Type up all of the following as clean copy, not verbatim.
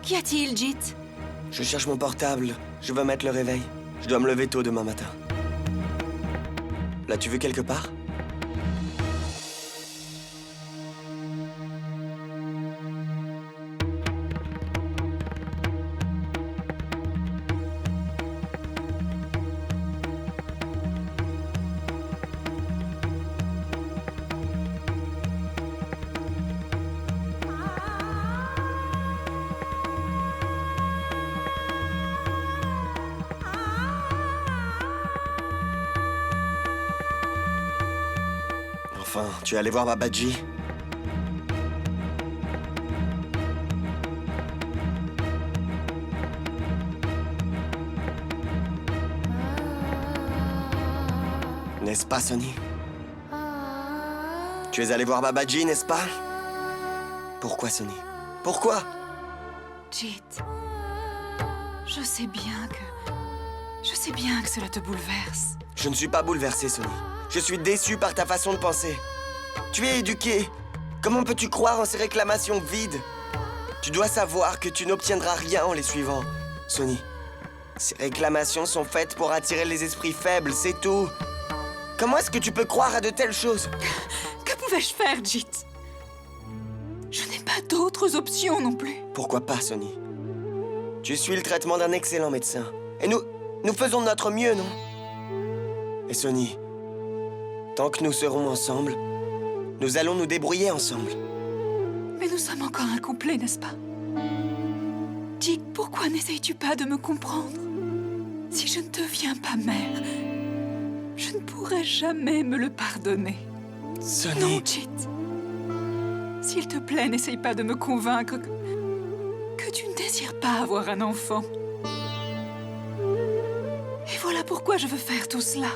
Qu'y a-t-il, Jit? Je cherche mon portable. Je veux mettre le réveil. Je dois me lever tôt demain matin. L'as-tu vu quelque part? Enfin, tu es allé voir Babaji? N'est-ce pas, Sonny? Tu es allé voir Babaji, n'est-ce pas? Pourquoi, Sonny? Pourquoi? Jit, je sais bien que cela te bouleverse. Je ne suis pas bouleversé, Sonny. Je suis déçu par ta façon de penser. Tu es éduqué. Comment peux-tu croire en ces réclamations vides? Tu dois savoir que tu n'obtiendras rien en les suivant, Sonny. Ces réclamations sont faites pour attirer les esprits faibles, c'est tout. Comment est-ce que tu peux croire à de telles choses? Que pouvais-je faire, Jit? Je n'ai pas d'autres options non plus. Pourquoi pas, Sonny? Tu suis le traitement d'un excellent médecin. Et nous faisons de notre mieux, non? Et Sonny, tant que nous serons ensemble, nous allons nous débrouiller ensemble. Mais nous sommes encore incomplets, n'est-ce pas? Jit, pourquoi n'essayes-tu pas de me comprendre? Si je ne deviens pas mère, je ne pourrai jamais me le pardonner. Sonny... Non, Jit. S'il te plaît, n'essaye pas de me convaincre que tu ne désires pas avoir un enfant. Et voilà pourquoi je veux faire tout cela.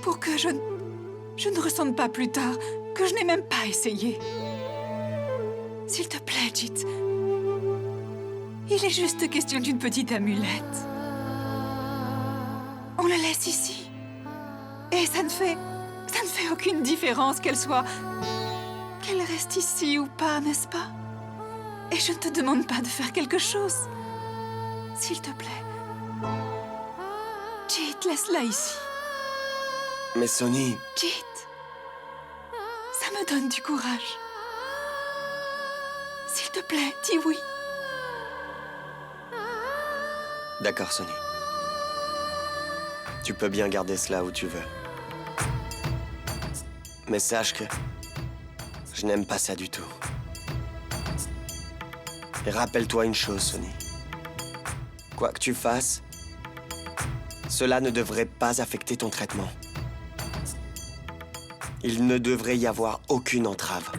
Pour que je ne ressente pas plus tard que je n'ai même pas essayé. S'il te plaît, Jit. Il est juste question d'une petite amulette. On la laisse ici. Et ça ne fait aucune différence qu'elle reste ici ou pas, n'est-ce pas? Et je ne te demande pas de faire quelque chose. S'il te plaît. Jit, laisse-la ici. Mais Sonny... Jit, ça me donne du courage. S'il te plaît, dis oui. D'accord, Sonny. Tu peux bien garder cela où tu veux. Mais sache que... je n'aime pas ça du tout. Et rappelle-toi une chose, Sonny. Quoi que tu fasses, cela ne devrait pas affecter ton traitement. Il ne devrait y avoir aucune entrave.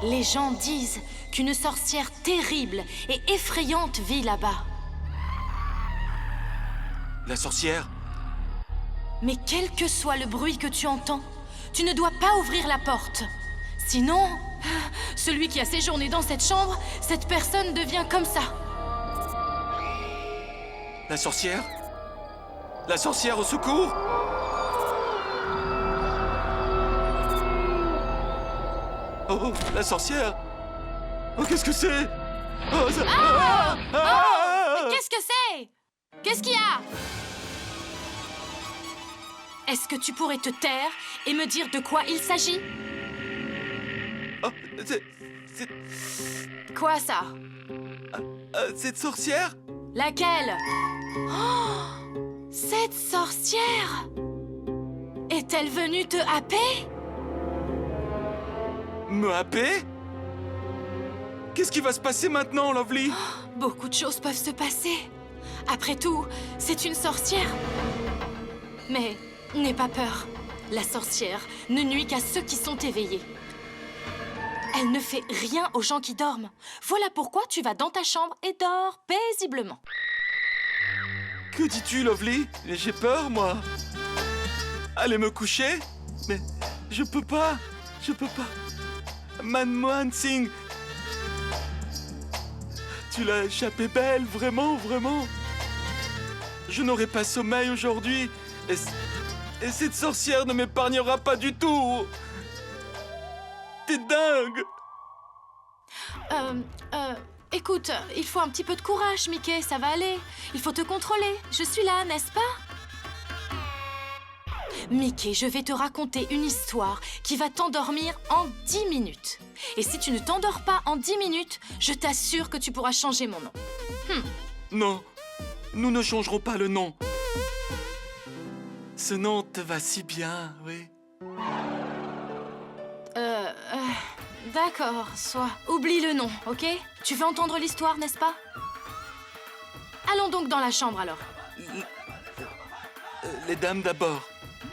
Les gens disent qu'une sorcière terrible et effrayante vit là-bas. La sorcière? Mais quel que soit le bruit que tu entends, tu ne dois pas ouvrir la porte. Sinon, celui qui a séjourné dans cette chambre, cette personne devient comme ça. La sorcière? La sorcière au secours! Oh, la sorcière! Oh, qu'est-ce que c'est? Oh, ça... Qu'est-ce que c'est? Qu'est-ce qu'il y a? Est-ce que tu pourrais te taire et me dire de quoi il s'agit? Oh, c'est... Quoi ça? cette sorcière? Laquelle? Oh, cette sorcière! Est-elle venue te happer? Me happer? Qu'est-ce qui va se passer maintenant, Lovely? Beaucoup de choses peuvent se passer. Après tout, c'est une sorcière. Mais n'aie pas peur. La sorcière ne nuit qu'à ceux qui sont éveillés. Elle ne fait rien aux gens qui dorment. Voilà pourquoi tu vas dans ta chambre et dors paisiblement. Que dis-tu, Lovely? J'ai peur, moi. Aller me coucher? Mais je peux pas. Manmohan Singh, tu l'as échappé belle, vraiment. Je n'aurai pas sommeil aujourd'hui. Et cette sorcière ne m'épargnera pas du tout. T'es dingue. Écoute, il faut un petit peu de courage, Mickey, ça va aller. Il faut te contrôler. Je suis là, n'est-ce pas? Mickey, je vais te raconter une histoire qui va t'endormir en 10 minutes. Et si tu ne t'endors pas en 10 minutes, je t'assure que tu pourras changer mon nom. Non, nous ne changerons pas le nom. Ce nom te va si bien, oui. D'accord, soit. Oublie le nom, ok? Tu veux entendre l'histoire, n'est-ce pas? Allons donc dans la chambre, alors. Les dames d'abord.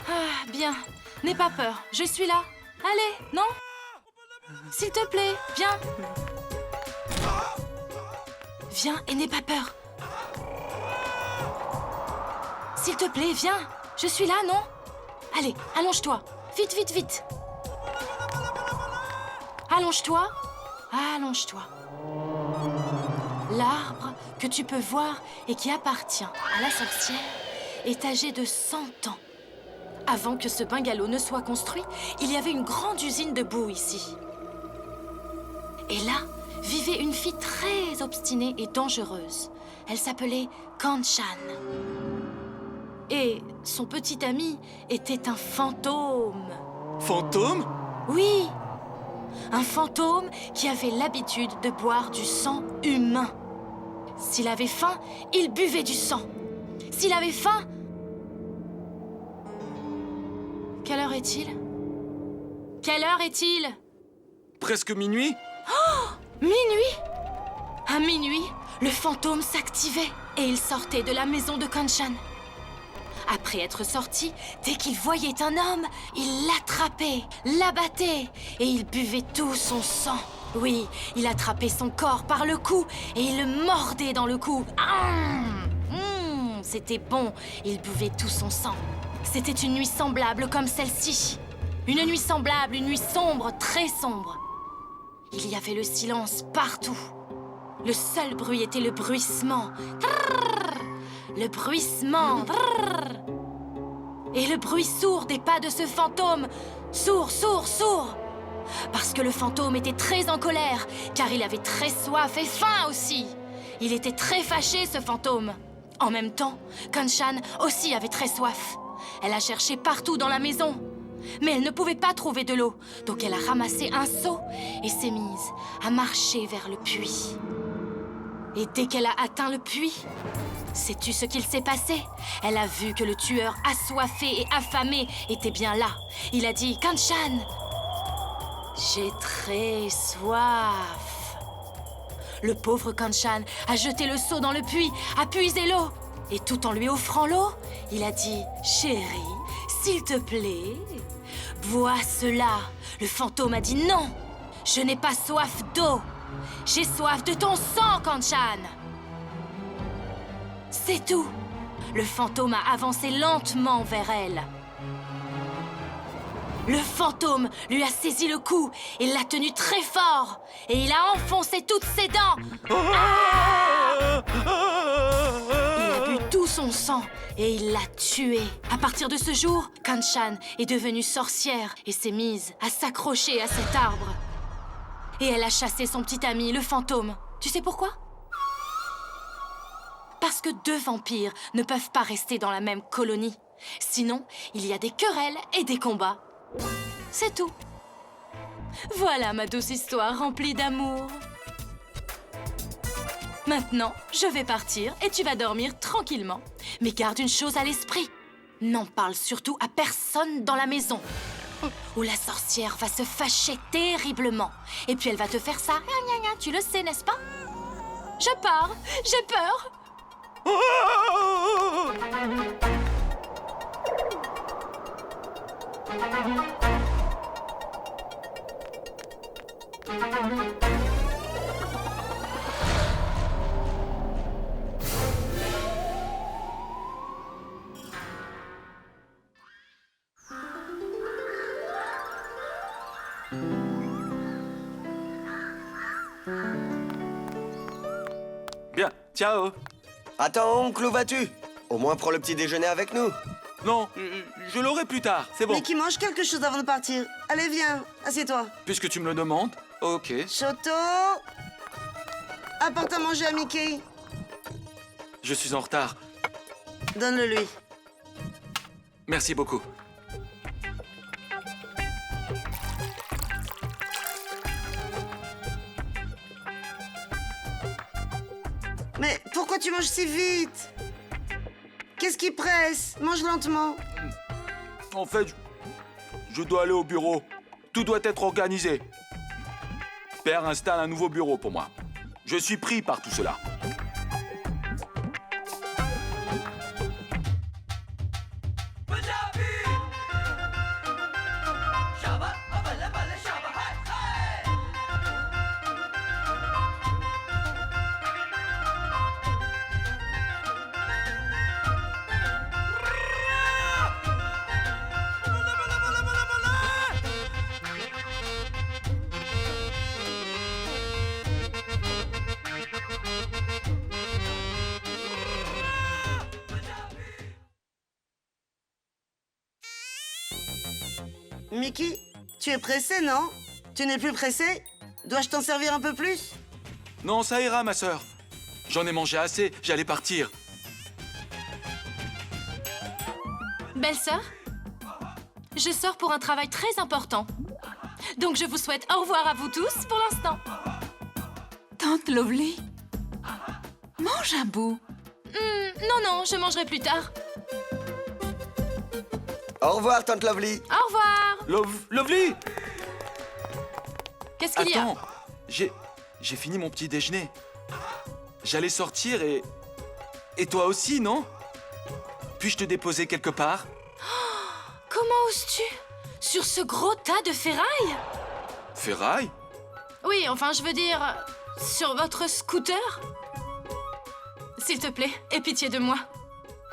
Ah, bien. N'aie pas peur, je suis là. Allez, non? S'il te plaît, viens. Viens et n'aie pas peur. S'il te plaît, viens. Je suis là, non? Allez, allonge-toi. Vite. Allonge-toi. L'arbre que tu peux voir et qui appartient à la sorcière est âgé de 100 ans. Avant que ce bungalow ne soit construit, il y avait une grande usine de boue ici. Et là, vivait une fille très obstinée et dangereuse. Elle s'appelait Kanchan. Et son petit ami était un fantôme. Fantôme? Oui, un fantôme qui avait l'habitude de boire du sang humain. S'il avait faim, il buvait du sang. S'il avait faim... Quelle heure est-il? Quelle heure est-il? Presque minuit? Minuit! À minuit, le fantôme s'activait et il sortait de la maison de Kanchan. Après être sorti, dès qu'il voyait un homme, il l'attrapait, l'abattait et il buvait tout son sang. Oui, il attrapait son corps par le cou et il le mordait dans le cou. C'était bon, il buvait tout son sang. C'était une nuit semblable comme celle-ci. Une nuit semblable, une nuit sombre, très sombre. Il y avait le silence partout. Le seul bruit était le bruissement. Le bruissement. Et le bruit sourd des pas de ce fantôme. Sourd. Parce que le fantôme était très en colère, car il avait très soif et faim aussi. Il était très fâché, ce fantôme. En même temps, Kanchan aussi avait très soif. Elle a cherché partout dans la maison. Mais elle ne pouvait pas trouver de l'eau, donc elle a ramassé un seau et s'est mise à marcher vers le puits. Et dès qu'elle a atteint le puits, sais-tu ce qu'il s'est passé? Elle a vu que le tueur assoiffé et affamé était bien là. Il a dit « Kanchan, j'ai très soif ». Le pauvre Kanchan a jeté le seau dans le puits, a puisé l'eau. Et tout en lui offrant l'eau, il a dit « Chérie, s'il te plaît, bois cela ». Le fantôme a dit « Non, je n'ai pas soif d'eau. J'ai soif de ton sang, Kanchan ». C'est tout. Le fantôme a avancé lentement vers elle. Le fantôme lui a saisi le cou et l'a tenu très fort. Et il a enfoncé toutes ses dents. Il a bu tout son sang et il l'a tuée. À partir de ce jour, Kanchan est devenue sorcière et s'est mise à s'accrocher à cet arbre. Et elle a chassé son petit ami, le fantôme. Tu sais pourquoi? Parce que deux vampires ne peuvent pas rester dans la même colonie. Sinon, il y a des querelles et des combats. C'est tout. Voilà ma douce histoire remplie d'amour. Maintenant, je vais partir et tu vas dormir tranquillement. Mais garde une chose à l'esprit. N'en parle surtout à personne dans la maison. Ou la sorcière va se fâcher terriblement. Et puis elle va te faire ça. Gna, gna, gna. Tu le sais, n'est-ce pas? Je pars. J'ai peur. Bien, ciao. Attends, oncle, où vas-tu? Au moins prends le petit déjeuner avec nous. Non, je l'aurai plus tard, c'est bon. Mais qui mange quelque chose avant de partir. Allez, viens, assieds-toi. Puisque tu me le demandes, ok. Choto, apporte à manger à Mickey. Je suis en retard. Donne-le lui. Merci beaucoup. Mais pourquoi tu manges si vite? Qu'est-ce qui presse? Mange lentement. En fait, je dois aller au bureau. Tout doit être organisé. Père installe un nouveau bureau pour moi. Je suis pris par tout cela. Mickey, tu es pressé, non? Tu n'es plus pressé? Dois-je t'en servir un peu plus? Non, ça ira, ma sœur. J'en ai mangé assez, j'allais partir. Belle-sœur, je sors pour un travail très important. Donc je vous souhaite au revoir à vous tous pour l'instant. Tante Lovely, mange un bout. Non, je mangerai plus tard. Au revoir, tante Lovely. Au revoir. Lovely! Qu'est-ce qu'il y a? Attends, j'ai fini mon petit déjeuner. J'allais sortir et... Et toi aussi, non? Puis-je te déposer quelque part? Comment oses-tu? Sur ce gros tas de ferraille? Ferraille? Oui, enfin, je veux dire... Sur votre scooter? S'il te plaît, aie pitié de moi.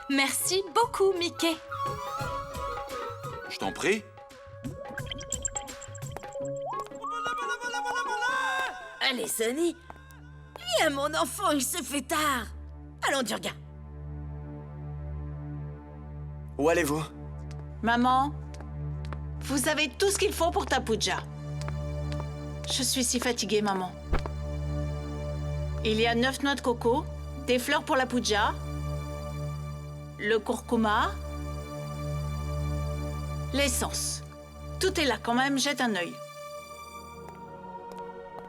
Merci beaucoup, Mickey. Je t'en prie. Allez, Sonny. Viens, mon enfant, il se fait tard. Allons, Durga. Où allez-vous? Maman, vous avez tout ce qu'il faut pour ta puja. Je suis si fatiguée, maman. Il y a 9 noix de coco, des fleurs pour la puja, le curcuma, l'essence. Tout est là quand même, jette un œil.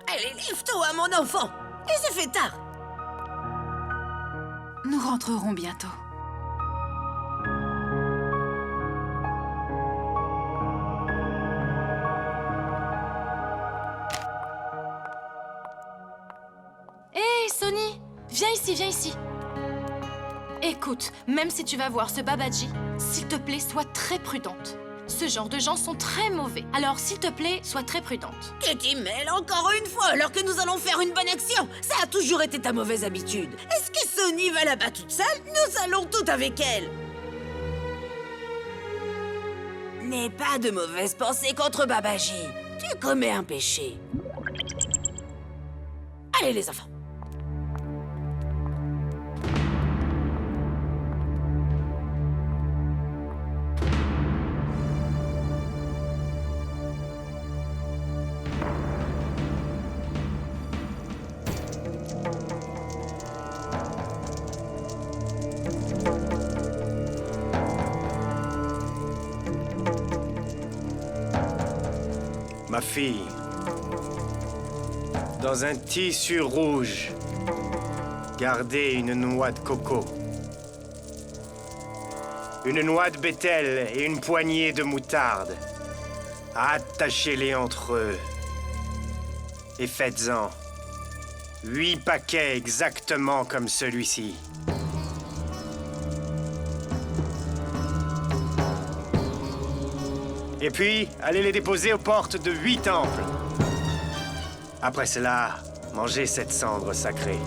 Allez, lève-toi, mon enfant. Il se fait tard. Nous rentrerons bientôt. Hé, Sonny, viens ici. Écoute, même si tu vas voir ce Babaji, s'il te plaît, sois très prudente. Ce genre de gens sont très mauvais. Alors, s'il te plaît, sois très prudente. Tu t'y mêles encore une fois alors que nous allons faire une bonne action. Ça a toujours été ta mauvaise habitude. Est-ce que Sonny va là-bas toute seule? Nous allons toutes avec elle. N'aie pas de mauvaises pensées contre Babaji. Tu commets un péché. Allez, les enfants. Ma fille, dans un tissu rouge, gardez une noix de coco, une noix de bétel et une poignée de moutarde. Attachez-les entre eux et faites-en 8 paquets exactement comme celui-ci. Et puis, allez les déposer aux portes de 8 temples. Après cela, mangez cette cendre sacrée.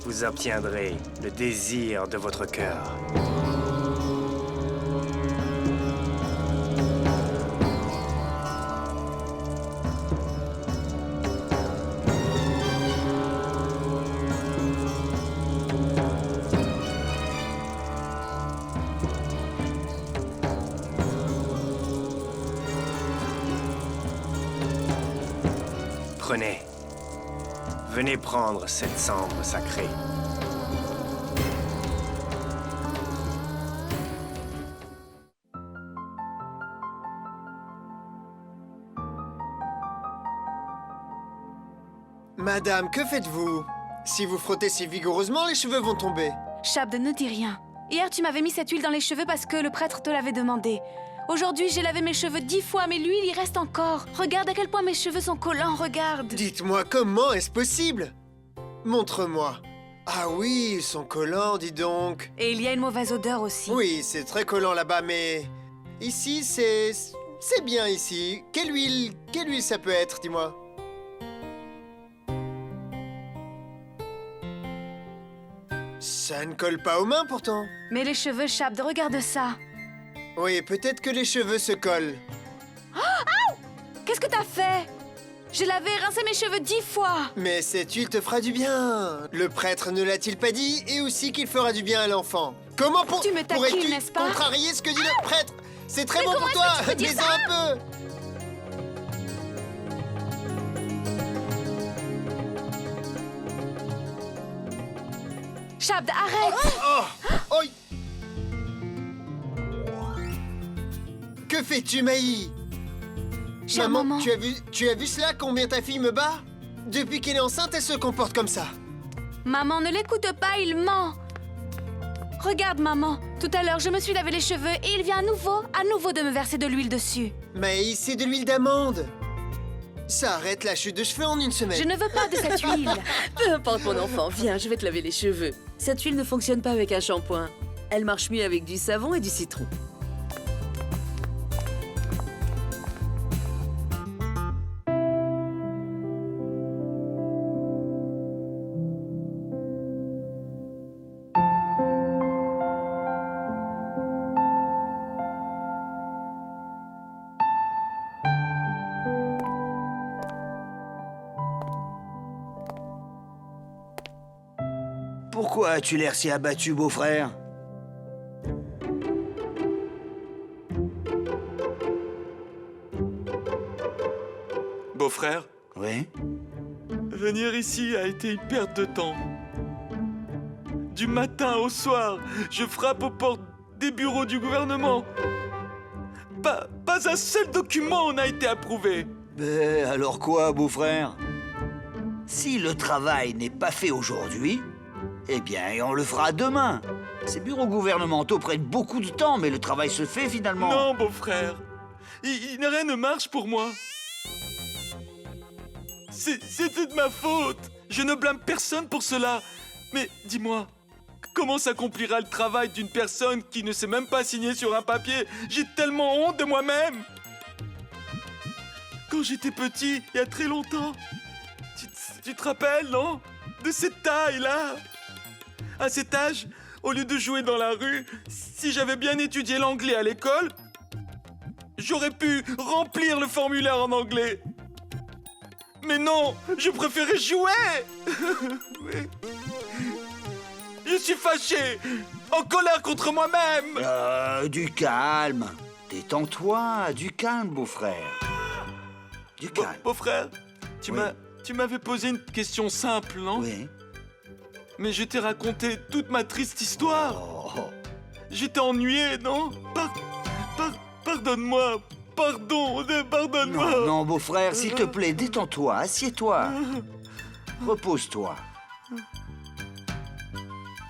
Vous obtiendrez le désir de votre cœur. Prenez. Venez prendre cette cendre sacrée. Madame, que faites-vous? Si vous frottez si vigoureusement, les cheveux vont tomber. Shabd, ne dis rien. Hier, tu m'avais mis cette huile dans les cheveux parce que le prêtre te l'avait demandé. Aujourd'hui, j'ai lavé mes cheveux 10 fois, mais l'huile y reste encore. Regarde à quel point mes cheveux sont collants, regarde. Dites-moi, comment est-ce possible? Montre-moi. Ah oui, ils sont collants, dis donc. Et il y a une mauvaise odeur aussi. Oui, c'est très collant là-bas, mais... Ici, c'est bien ici. Quelle huile ça peut être, dis-moi? Ça ne colle pas aux mains, pourtant. Mais les cheveux, Shabd, regarde ça. Oui, peut-être que les cheveux se collent. Qu'est-ce que t'as fait? J'ai lavé et rincé mes cheveux 10 fois. Mais cette huile te fera du bien. Le prêtre ne l'a-t-il pas dit? Et aussi qu'il fera du bien à l'enfant. Comment Tu me taquines, pourrais-tu n'est-ce pas? contrarier ce que dit le prêtre? C'est très Mais bon comment pour est-ce que toi. tu peux dire Mets-en ça? un peu. Shabd, arrête. Oh! Oi! Que fais-tu, Maï? Chère maman. tu as vu cela, combien ta fille me bat? Depuis qu'elle est enceinte, elle se comporte comme ça. Maman, ne l'écoute pas, il ment. Regarde, maman. Tout à l'heure, je me suis lavé les cheveux et il vient à nouveau de me verser de l'huile dessus. Maï, c'est de l'huile d'amande. Ça arrête la chute de cheveux en une semaine. Je ne veux pas de cette huile. Peu importe, mon enfant, viens, je vais te laver les cheveux. Cette huile ne fonctionne pas avec un shampoing. Elle marche mieux avec du savon et du citron. Pourquoi as-tu l'air si abattu, beau-frère? Beau-frère, Oui? venir ici a été une perte de temps. Du matin au soir, je frappe aux portes des bureaux du gouvernement. Pas un seul document n'a été approuvé. Ben, alors quoi, beau-frère? Si le travail n'est pas fait aujourd'hui, eh bien, on le fera demain. Ces bureaux gouvernementaux prennent beaucoup de temps, mais le travail se fait finalement. Non, beau-frère. Rien ne marche pour moi. C'était de ma faute. Je ne blâme personne pour cela. Mais dis-moi, comment s'accomplira le travail d'une personne qui ne sait même pas signer sur un papier? J'ai tellement honte de moi-même. Quand j'étais petit, il y a très longtemps, tu te rappelles, non? De cette taille-là. À cet âge, au lieu de jouer dans la rue, si j'avais bien étudié l'anglais à l'école, j'aurais pu remplir le formulaire en anglais. Mais non, je préférais jouer. Oui. Je suis fâché, en colère contre moi-même. Du calme. Détends-toi, du calme, beau-frère. Du calme. Beau-frère, tu m'avais posé une question simple, non? Oui. Mais je t'ai raconté toute ma triste histoire. Oh. J'étais ennuyé, non? Pardonne-moi Pardon, pardonne-moi. Non, non, beau-frère, s'il te plaît, détends-toi, assieds-toi. Repose-toi.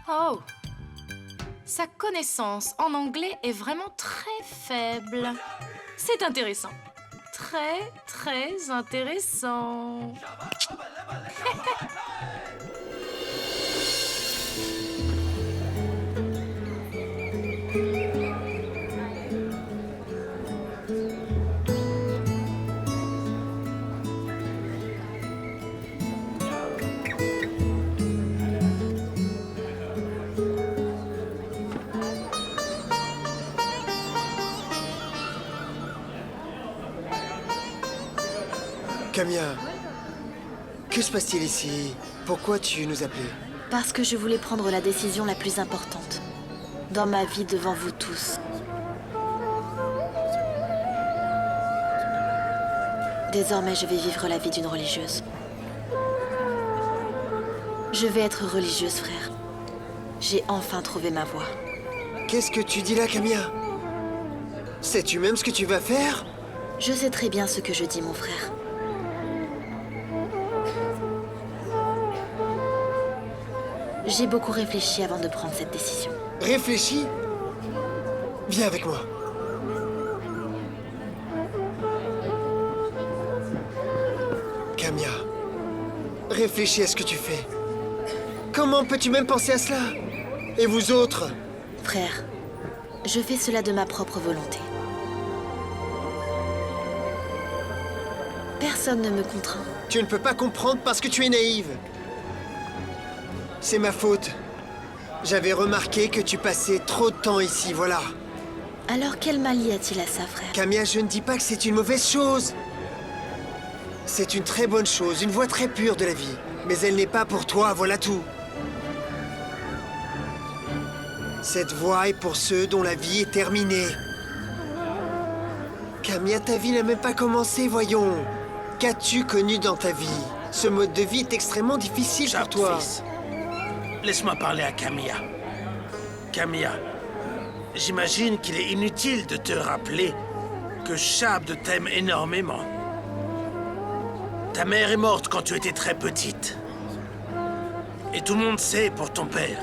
Oh. Sa connaissance en anglais est vraiment très faible. C'est intéressant. Très, très intéressant. Camilla, que se passe-t-il ici? Pourquoi tu nous appelais? Parce que je voulais prendre la décision la plus importante dans ma vie devant vous tous. Désormais, je vais vivre la vie d'une religieuse. Je vais être religieuse, frère. J'ai enfin trouvé ma voie. Qu'est-ce que tu dis là, Camilla? Sais-tu même ce que tu vas faire? Je sais très bien ce que je dis, mon frère. J'ai beaucoup réfléchi avant de prendre cette décision. Réfléchis. Viens avec moi. Camilla, réfléchis à ce que tu fais. Comment peux-tu même penser à cela? Et vous autres? Frère, je fais cela de ma propre volonté. Personne ne me contraint. Tu ne peux pas comprendre parce que tu es naïve. C'est ma faute. J'avais remarqué que tu passais trop de temps ici, voilà. Alors quel mal y a-t-il à ça, frère? Camilla, je ne dis pas que c'est une mauvaise chose. C'est une très bonne chose, une voie très pure de la vie. Mais elle n'est pas pour toi, voilà tout. Cette voie est pour ceux dont la vie est terminée. Camilla, ta vie n'a même pas commencé, voyons. Qu'as-tu connu dans ta vie? Ce mode de vie est extrêmement difficile pour toi. Fils, laisse-moi parler à Camilla. Camilla, j'imagine qu'il est inutile de te rappeler que Shabd t'aime énormément. Ta mère est morte quand tu étais très petite. Et tout le monde sait pour ton père.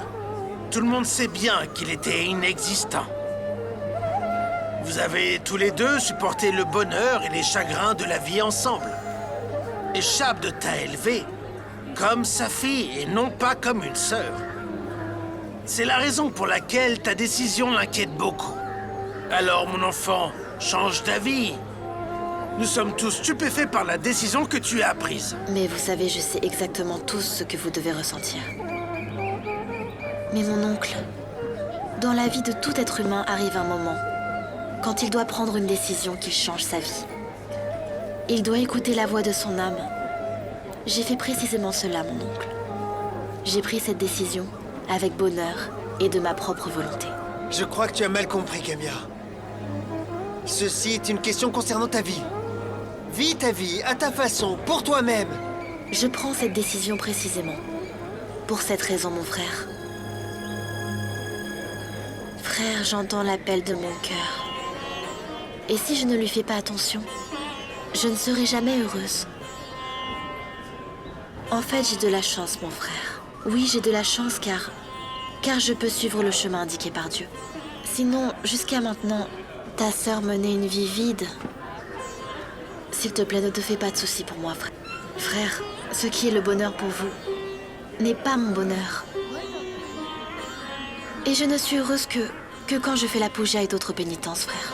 Tout le monde sait bien qu'il était inexistant. Vous avez tous les deux supporté le bonheur et les chagrins de la vie ensemble. Et Shabd t'a élevé comme sa fille et non pas comme une sœur. C'est la raison pour laquelle ta décision l'inquiète beaucoup. Alors, mon enfant, change d'avis. Nous sommes tous stupéfaits par la décision que tu as prise. Mais vous savez, je sais exactement tous ce que vous devez ressentir. Mais mon oncle, dans la vie de tout être humain arrive un moment quand il doit prendre une décision qui change sa vie. Il doit écouter la voix de son âme. J'ai fait précisément cela, mon oncle. J'ai pris cette décision avec bonheur et de ma propre volonté. Je crois que tu as mal compris, Camilla. Ceci est une question concernant ta vie. Vis ta vie à ta façon, pour toi-même. Je prends cette décision précisément pour cette raison, mon frère. Frère, j'entends l'appel de mon cœur. Et si je ne lui fais pas attention, je ne serai jamais heureuse. En fait, j'ai de la chance, mon frère. Oui, j'ai de la chance car je peux suivre le chemin indiqué par Dieu. Sinon, jusqu'à maintenant, ta sœur menait une vie vide. S'il te plaît, ne te fais pas de soucis pour moi, frère. Frère, ce qui est le bonheur pour vous n'est pas mon bonheur. Et je ne suis heureuse que quand je fais la puja et d'autres pénitences, frère.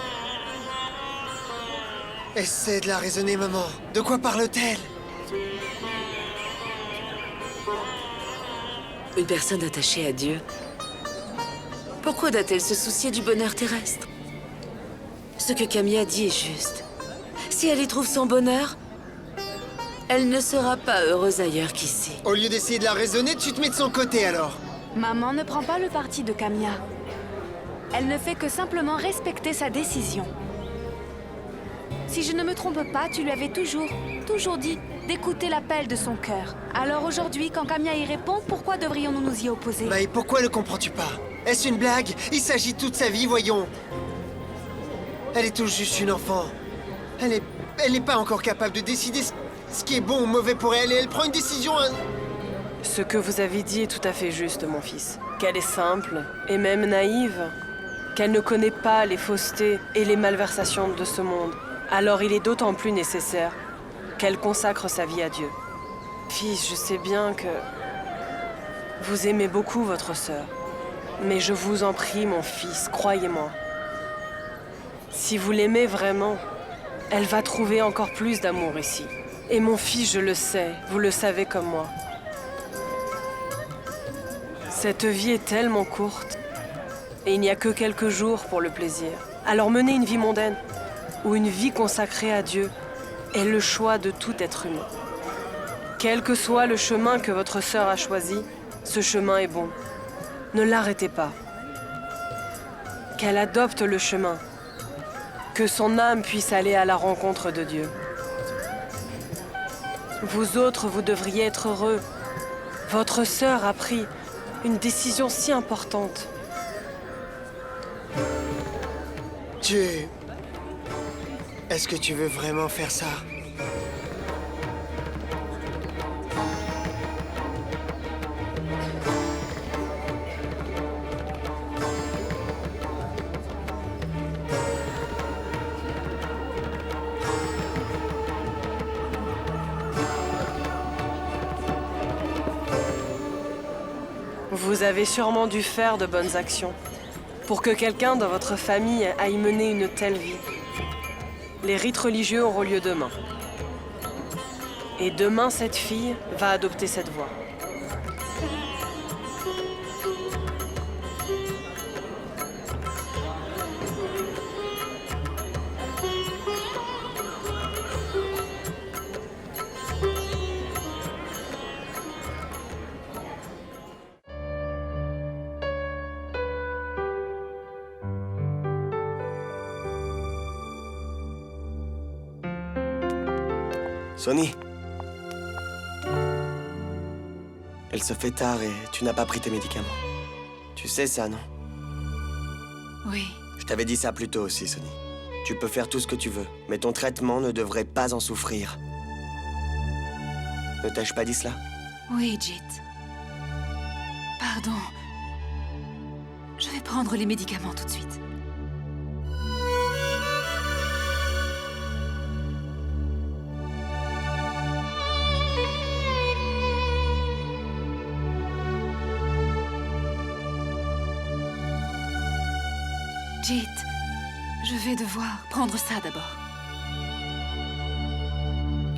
Essaie de la raisonner, maman. De quoi parle-t-elle? Une personne attachée à Dieu, pourquoi doit-elle se soucier du bonheur terrestre? Ce que Camilla dit est juste. Si elle y trouve son bonheur, elle ne sera pas heureuse ailleurs qu'ici. Au lieu d'essayer de la raisonner, tu te mets de son côté alors. Maman ne prend pas le parti de Camilla. Elle ne fait que simplement respecter sa décision. Si je ne me trompe pas, tu lui avais toujours dit d'écouter l'appel de son cœur. Alors aujourd'hui, quand Camilla y répond, pourquoi devrions-nous nous y opposer? Mais pourquoi ne comprends-tu pas? Est-ce une blague? Il s'agit de toute sa vie, voyons. Elle est tout juste une enfant. Elle n'est pas encore capable de décider ce qui est bon ou mauvais pour elle, et elle prend une décision... Ce que vous avez dit est tout à fait juste, mon fils. Qu'elle est simple, et même naïve. Qu'elle ne connaît pas les faussetés et les malversations de ce monde. Alors il est d'autant plus nécessaire qu'elle consacre sa vie à Dieu. Fils, je sais bien que vous aimez beaucoup votre sœur. Mais je vous en prie, mon fils, croyez-moi. Si vous l'aimez vraiment, elle va trouver encore plus d'amour ici. Et mon fils, je le sais, vous le savez comme moi. Cette vie est tellement courte, et il n'y a que quelques jours pour le plaisir. Alors mener une vie mondaine, ou une vie consacrée à Dieu, est le choix de tout être humain. Quel que soit le chemin que votre sœur a choisi, ce chemin est bon. Ne l'arrêtez pas. Qu'elle adopte le chemin. Que son âme puisse aller à la rencontre de Dieu. Vous autres, vous devriez être heureux. Votre sœur a pris une décision si importante. Est-ce que tu veux vraiment faire ça? Vous avez sûrement dû faire de bonnes actions pour que quelqu'un dans votre famille aille mener une telle vie. Les rites religieux auront lieu demain. Et demain, cette fille va adopter cette voie. Sonny. Elle se fait tard et tu n'as pas pris tes médicaments. Tu sais ça, non? Oui. Je t'avais dit ça plus tôt aussi, Sonny. Tu peux faire tout ce que tu veux, mais ton traitement ne devrait pas en souffrir. Ne t'ai-je pas dit cela? Oui, Jit. Pardon. Je vais prendre les médicaments tout de suite. Jit, je vais devoir prendre ça d'abord.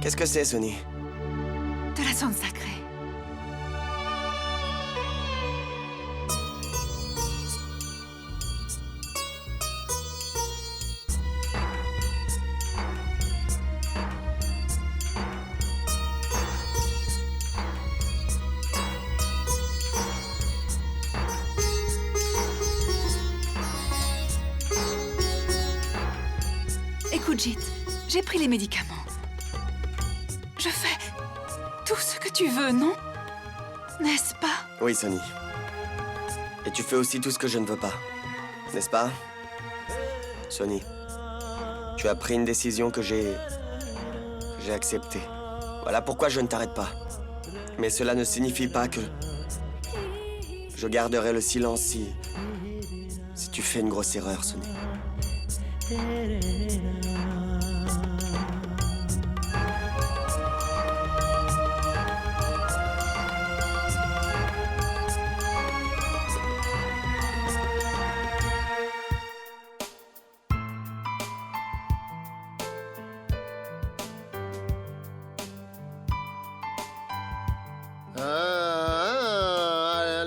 Qu'est-ce que c'est, Sonny? De la cendre sacrée. Écoute, Jit, j'ai pris les médicaments. Je fais tout ce que tu veux, non? N'est-ce pas? Oui, Sonny. Et tu fais aussi tout ce que je ne veux pas. N'est-ce pas? Sonny, tu as pris une décision que j'ai acceptée. Voilà pourquoi je ne t'arrête pas. Mais cela ne signifie pas que je garderai le silence si tu fais une grosse erreur, Sonny.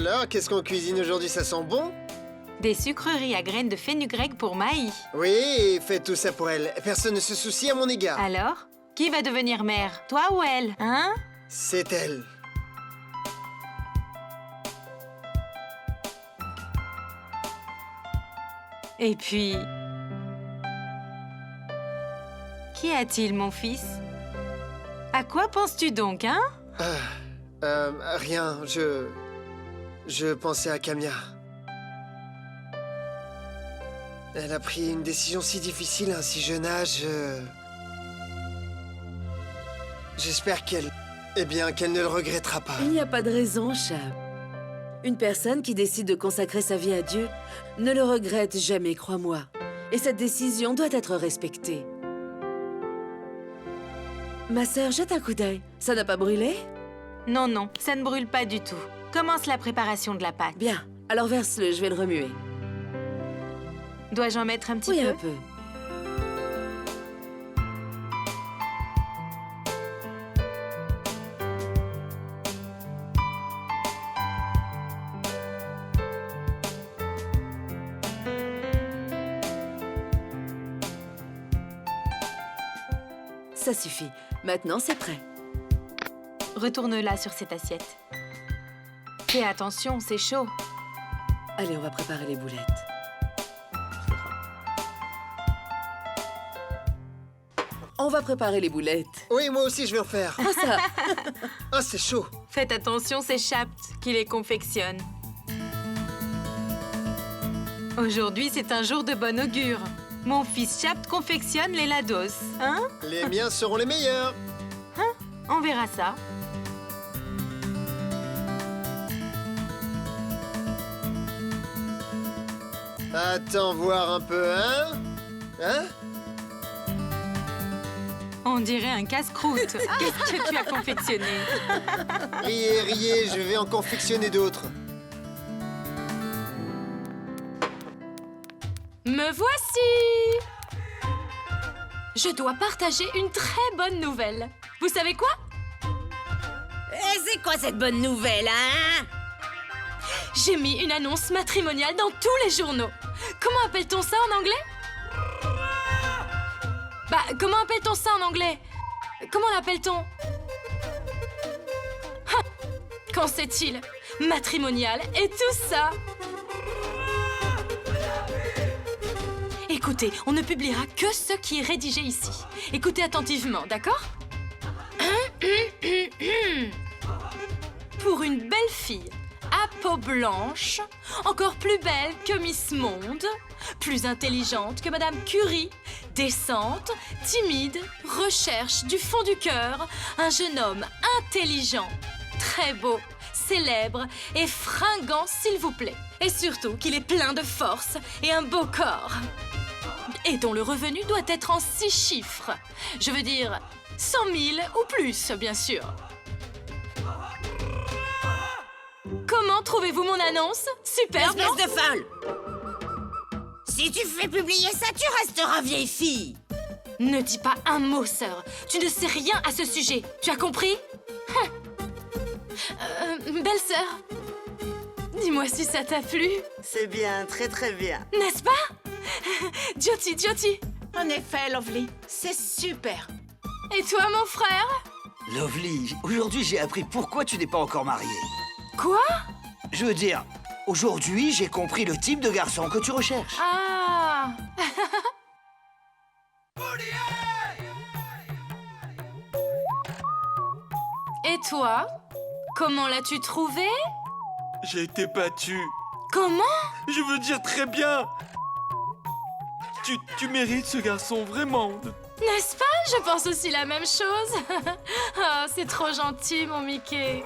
Alors, qu'est-ce qu'on cuisine aujourd'hui? Ça sent bon? Des sucreries à graines de fenugrec pour Maï. Oui, faites tout ça pour elle. Personne ne se soucie à mon égard. Alors? Qui va devenir mère? Toi ou elle? Hein? C'est elle. Et puis... Qu'y a-t-il, mon fils? À quoi penses-tu donc, hein? Rien, je pensais à Camilla. Elle a pris une décision si difficile à un si jeune âge. J'espère qu'elle... Eh bien, qu'elle ne le regrettera pas. Il n'y a pas de raison, Chab. Une personne qui décide de consacrer sa vie à Dieu ne le regrette jamais, crois-moi. Et cette décision doit être respectée. Ma sœur, jette un coup d'œil. Ça n'a pas brûlé? Non, non, ça ne brûle pas du tout. Commence la préparation de la pâte. Bien, alors verse-le, je vais le remuer. Dois-je en mettre un petit Oui, peu? un peu. Ça suffit. Maintenant, c'est prêt. Retourne-la sur cette assiette. Fais attention, c'est chaud. Allez, on va préparer les boulettes. On va préparer les boulettes. Oui, moi aussi, je vais en faire. Ah, ça. Ah, c'est chaud. Faites attention, c'est Chapt qui les confectionne. Aujourd'hui, c'est un jour de bon augure. Mon fils Chapt confectionne les lados, hein? Les miens seront les meilleurs. Hein? On verra ça. Attends voir un peu, hein? Hein? On dirait un casse-croûte. Qu'est-ce que tu as confectionné? Riez, riez, je vais en confectionner d'autres. Me voici! Je dois partager une très bonne nouvelle. Vous savez quoi? Et c'est quoi cette bonne nouvelle, hein? J'ai mis une annonce matrimoniale dans tous les journaux. Comment appelle-t-on ça en anglais? Bah, comment appelle-t-on ça en anglais? Comment l'appelle-t-on? Ah, qu'en sait-il? Matrimonial et tout ça. Écoutez, on ne publiera que ce qui est rédigé ici. Écoutez attentivement, d'accord? Pour une belle fille, à peau blanche, encore plus belle que Miss Monde, plus intelligente que Madame Curie, décente, timide, recherche du fond du cœur un jeune homme intelligent, très beau, célèbre et fringant, s'il vous plaît. Et surtout qu'il est plein de force et un beau corps. Et dont le revenu doit être en 6 chiffres. Je veux dire 100 000 ou plus, bien sûr. Comment trouvez-vous mon annonce? Super, non? Espèce de folle! Si tu fais publier ça, tu resteras vieille fille! Ne dis pas un mot, sœur. Tu ne sais rien à ce sujet. Tu as compris? Belle sœur, dis-moi si ça t'a plu. C'est bien, très très bien. N'est-ce pas? Jyoti, Jyoti. En effet, Lovely, c'est super. Et toi, mon frère? Lovely, aujourd'hui j'ai appris pourquoi tu n'es pas encore mariée. Quoi? Je veux dire, aujourd'hui j'ai compris le type de garçon que tu recherches. Ah. Et toi? Comment l'as-tu trouvé? J'ai été battu. Comment? Je veux dire très bien. Tu mérites ce garçon, vraiment. N'est-ce pas? Je pense aussi la même chose. Oh, c'est trop gentil, mon Mickey.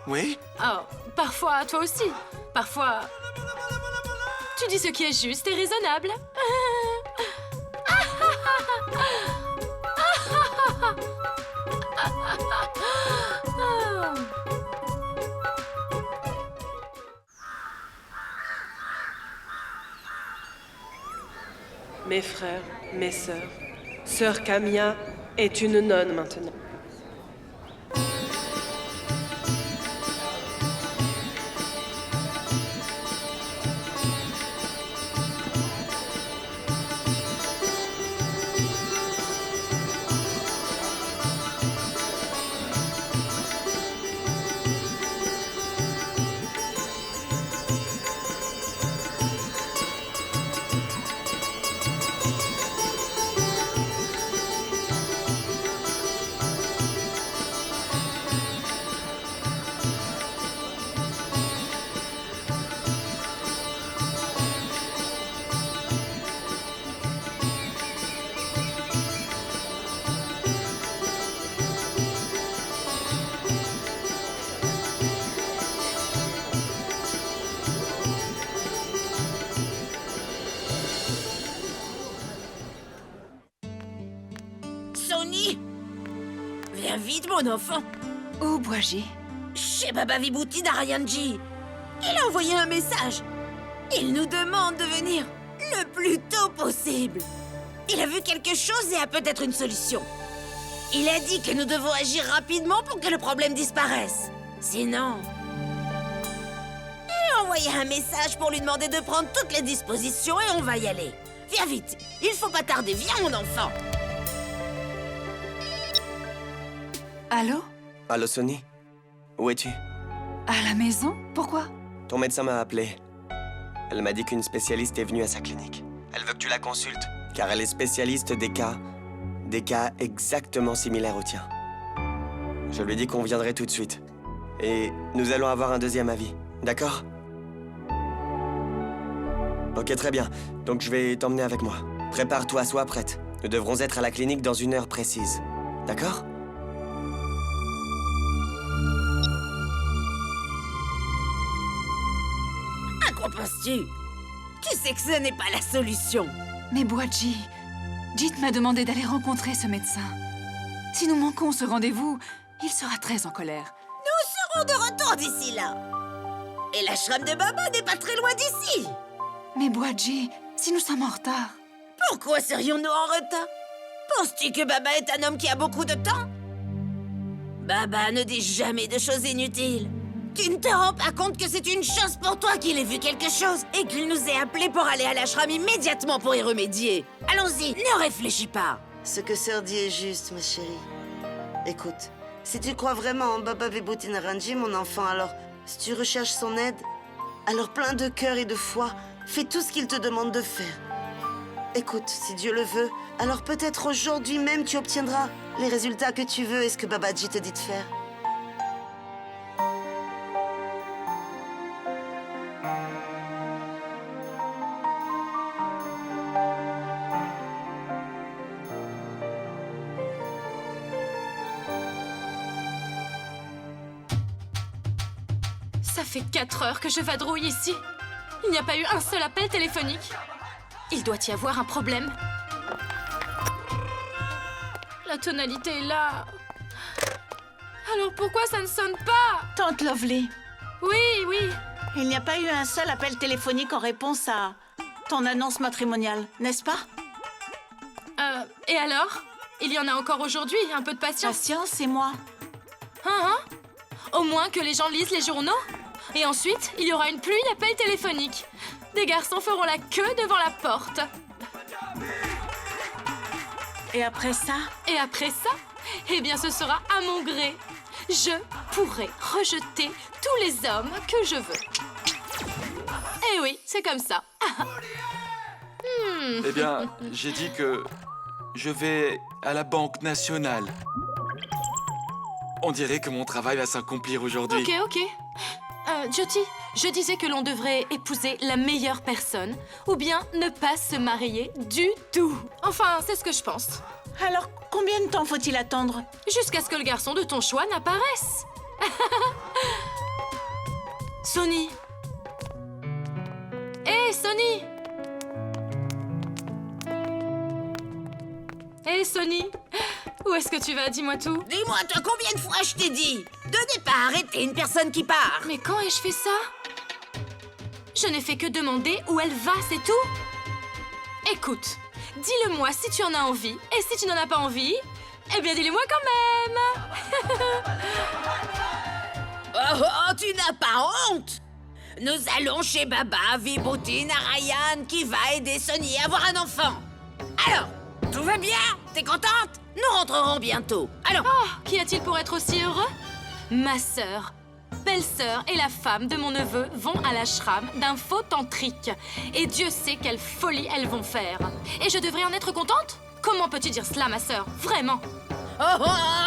Oui? Oh, parfois, toi aussi. Parfois, tu dis ce qui est juste et raisonnable. Mes frères, mes sœurs, sœur Camilla est une nonne maintenant. vite, mon enfant. Où, Boisji? Chez Baba Vibouti d'Arianji. Il a envoyé un message. Il nous demande de venir le plus tôt possible. Il a vu quelque chose et a peut-être une solution. Il a dit que nous devons agir rapidement pour que le problème disparaisse. Sinon... Il a envoyé un message pour lui demander de prendre toutes les dispositions et on va y aller. Viens vite, il faut pas tarder, viens mon enfant. Allô? Allô, Sonny? Où es-tu? À la maison? Pourquoi? Ton médecin m'a appelé. Elle m'a dit qu'une spécialiste est venue à sa clinique. Elle veut que tu la consultes, car elle est spécialiste des cas exactement similaires aux tiens. Je lui ai dit qu'on viendrait tout de suite. Et nous allons avoir un deuxième avis, d'accord? Ok, très bien. Donc je vais t'emmener avec moi. Prépare-toi, sois prête. Nous devrons être à la clinique dans 1 heure précise. D'accord? À quoi penses-tu? Tu sais que ce n'est pas la solution. Mais Boisji, Jit m'a demandé d'aller rencontrer ce médecin. Si nous manquons ce rendez-vous, il sera très en colère. Nous serons de retour d'ici là. Et l'ashram de Baba n'est pas très loin d'ici. Mais Boisji, si nous sommes en retard... Pourquoi serions-nous en retard? Penses-tu que Baba est un homme qui a beaucoup de temps? Baba ne dit jamais de choses inutiles. Tu ne te rends pas compte que c'est une chance pour toi qu'il ait vu quelque chose et qu'il nous ait appelés pour aller à l'ashram immédiatement pour y remédier. Allons-y, ne réfléchis pas. Ce que Sœur dit est juste, ma chérie. Écoute, si tu crois vraiment en Baba Vibouti Naranji, mon enfant, alors, si tu recherches son aide, alors plein de cœur et de foi, fais tout ce qu'il te demande de faire. Écoute, si Dieu le veut, alors peut-être aujourd'hui même tu obtiendras les résultats que tu veux et ce que Babaji te dit de faire. Ça fait 4 heures que je vadrouille ici. Il n'y a pas eu un seul appel téléphonique. Il doit y avoir un problème. La tonalité est là. Alors pourquoi ça ne sonne pas? Tante Lovely. Oui, oui. Il n'y a pas eu un seul appel téléphonique en réponse à ton annonce matrimoniale, n'est-ce pas? Et alors? Il y en a encore aujourd'hui, un peu de patience. Patience, c'est moi. Hein? Au moins que les gens lisent les journaux. Et ensuite, il y aura une pluie d'appels téléphoniques. Des garçons feront la queue devant la porte. Et après ça? Et après ça? Eh bien, ce sera à mon gré. Je pourrai rejeter tous les hommes que je veux. Eh oui, c'est comme ça. Eh bien, j'ai dit que je vais à la Banque nationale. On dirait que mon travail va s'accomplir aujourd'hui. Ok. Jyoti, je disais que l'on devrait épouser la meilleure personne ou bien ne pas se marier du tout. Enfin, c'est ce que je pense. Alors, combien de temps faut-il attendre? Jusqu'à ce que le garçon de ton choix n'apparaisse. Sonny. Hé, Sonny. Hé, Sonny. Où est-ce que tu vas? Dis-moi tout. Dis-moi, toi, combien de fois je t'ai dit de ne pas arrêter une personne qui part? Mais quand ai-je fait ça? Je n'ai fait que demander où elle va, c'est tout. Écoute, dis-le-moi si tu en as envie. Et si tu n'en as pas envie, eh bien dis-le-moi quand même. Oh, tu n'as pas honte? Nous allons chez Baba Vibouti Narayan qui va aider Sonny à avoir un enfant. Alors, tout va bien? T'es contente? Nous rentrerons bientôt. Allons. Oh, qu'y a-t-il pour être aussi heureux? Ma sœur, belle-sœur et la femme de mon neveu vont à l'ashram d'un faux tantrique. Et Dieu sait quelle folie elles vont faire. Et je devrais en être contente? Comment peux-tu dire cela, ma sœur? Vraiment? Oh,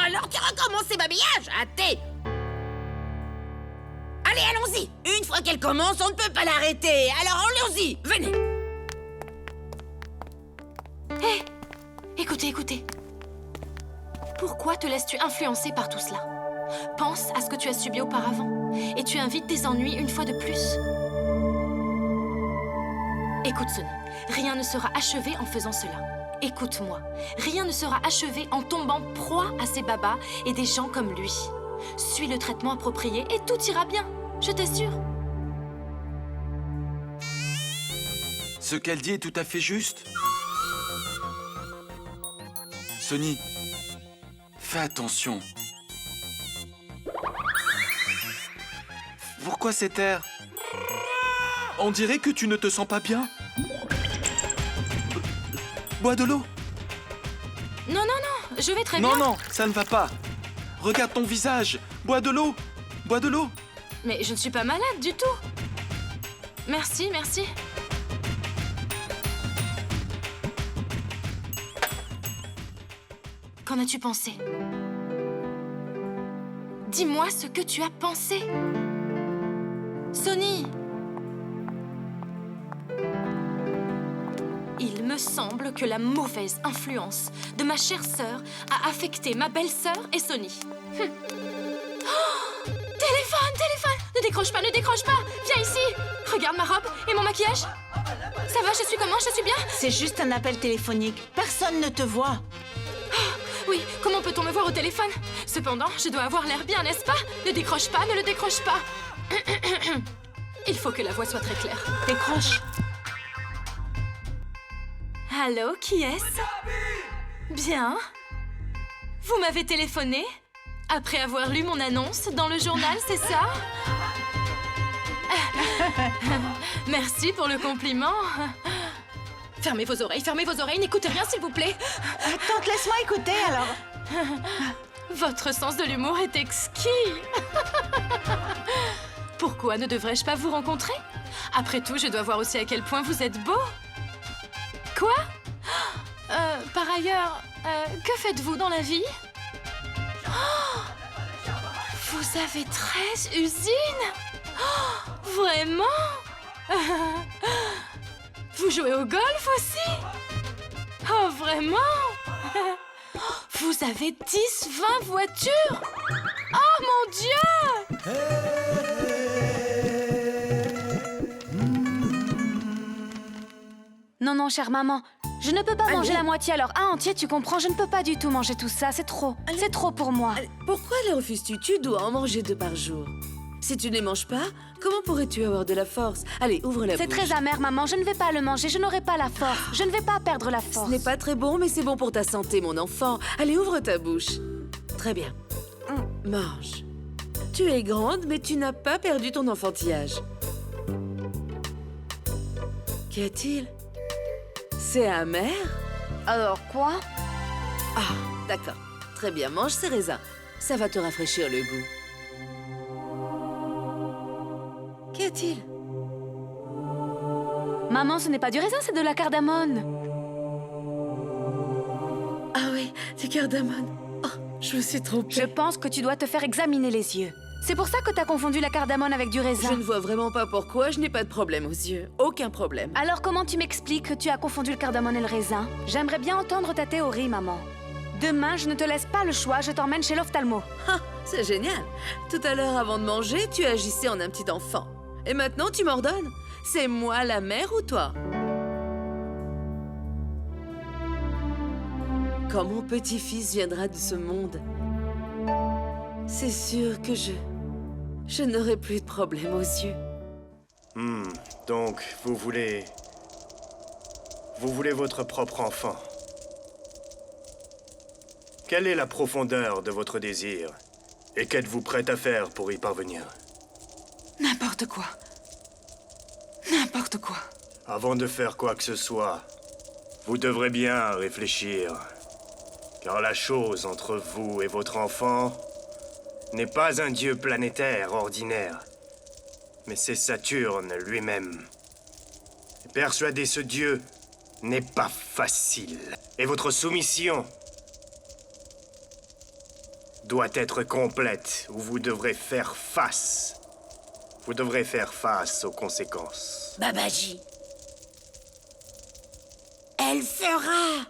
alors tu recommences ces babillages? À thé. Allez, allons-y. Une fois qu'elle commence, on ne peut pas l'arrêter. Alors allons-y, venez. Hé, écoutez. Pourquoi te laisses-tu influencer par tout cela? Pense à ce que tu as subi auparavant et tu invites des ennuis une fois de plus. Écoute, Sonny, rien ne sera achevé en faisant cela. Écoute-moi, rien ne sera achevé en tombant proie à ces babas et des gens comme lui. Suis le traitement approprié et tout ira bien, je t'assure. Ce qu'elle dit est tout à fait juste. Sonny, fais attention. Pourquoi cet air? On dirait que tu ne te sens pas bien. Bois de l'eau. Non, non, non, je vais très bien. Non, non, ça ne va pas. Regarde ton visage. Bois de l'eau. Bois de l'eau. Mais je ne suis pas malade du tout. Merci, merci. Qu'en as-tu pensé? Dis-moi ce que tu as pensé. Sonny! Il me semble que la mauvaise influence de ma chère sœur a affecté ma belle-sœur et Sonny. Oh, téléphone! Ne décroche pas, ne décroche pas! Viens ici! Regarde ma robe et mon maquillage. Ça va, je suis comment? Je suis bien? C'est juste un appel téléphonique. Personne ne te voit. Oui, comment peut-on me voir au téléphone? Cependant, je dois avoir l'air bien, n'est-ce pas? Ne décroche pas, ne le décroche pas. Il faut que la voix soit très claire. Décroche. Allô, qui est-ce? Bien. Vous m'avez téléphoné? Après avoir lu mon annonce dans le journal, c'est ça? Merci pour le compliment. Fermez vos oreilles, n'écoutez rien s'il vous plaît. Tante, laisse-moi écouter alors. Votre sens de l'humour est exquis. Pourquoi ne devrais-je pas vous rencontrer? Après tout, je dois voir aussi à quel point vous êtes beau. Quoi? Par ailleurs, que faites-vous dans la vie? Oh, vous avez 13 usines? Oh, vraiment? Vous jouez au golf aussi? Oh, vraiment? Vous avez 10, 20 voitures? Oh, mon Dieu! Non, non, chère maman. Je ne peux pas manger la moitié, alors un entier, tu comprends? Je ne peux pas du tout manger tout ça, c'est trop. C'est trop pour moi. Pourquoi les refuses-tu? Tu dois en manger 2 par jour. Si tu ne les manges pas, comment pourrais-tu avoir de la force? Allez, ouvre la bouche. C'est très amer, maman. Je ne vais pas le manger. Je n'aurai pas la force. Je ne vais pas perdre la force. Ce n'est pas très bon, mais c'est bon pour ta santé, mon enfant. Allez, ouvre ta bouche. Très bien. Mange. Tu es grande, mais tu n'as pas perdu ton enfantillage. Qu'y a-t-il? C'est amer? Alors quoi? Ah, d'accord. Très bien, mange ces raisins. Ça va te rafraîchir le goût. Qu'y a-t-il? Maman, ce n'est pas du raisin, c'est de la cardamone. Ah oui, du cardamone. Oh, je me suis trompée. Je pense que tu dois te faire examiner les yeux. C'est pour ça que t'as confondu la cardamone avec du raisin. Je ne vois vraiment pas pourquoi, je n'ai pas de problème aux yeux. Aucun problème. Alors comment tu m'expliques que tu as confondu le cardamone et le raisin? J'aimerais bien entendre ta théorie, maman. Demain, je ne te laisse pas le choix, je t'emmène chez l'ophtalmo. Ah, c'est génial. Tout à l'heure, avant de manger, tu agissais en un petit enfant. Et maintenant, tu m'ordonnes? C'est moi la mère ou toi? Quand mon petit-fils viendra de ce monde, c'est sûr que je n'aurai plus de problème aux yeux. Donc, vous voulez votre propre enfant. Quelle est la profondeur de votre désir? Et qu'êtes-vous prête à faire pour y parvenir? N'importe quoi. N'importe quoi. Avant de faire quoi que ce soit, vous devrez bien réfléchir. Car la chose entre vous et votre enfant n'est pas un dieu planétaire ordinaire, mais c'est Saturne lui-même. Et persuader ce dieu n'est pas facile. Et votre soumission doit être complète, ou vous devrez faire face. Vous devrez faire face aux conséquences. Babaji, elle fera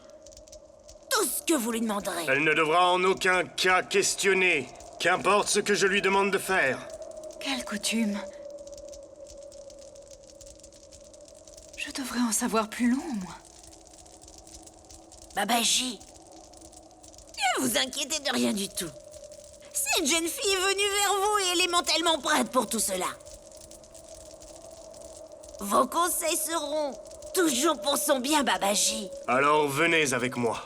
tout ce que vous lui demanderez. Elle ne devra en aucun cas questionner, qu'importe ce que je lui demande de faire. Quelle coutume. Je devrais en savoir plus long, moi. Babaji, ne vous inquiétez de rien du tout. Cette jeune fille est venue vers vous et elle est mentalement prête pour tout cela. Vos conseils seront toujours pour son bien, Babaji. Alors venez avec moi.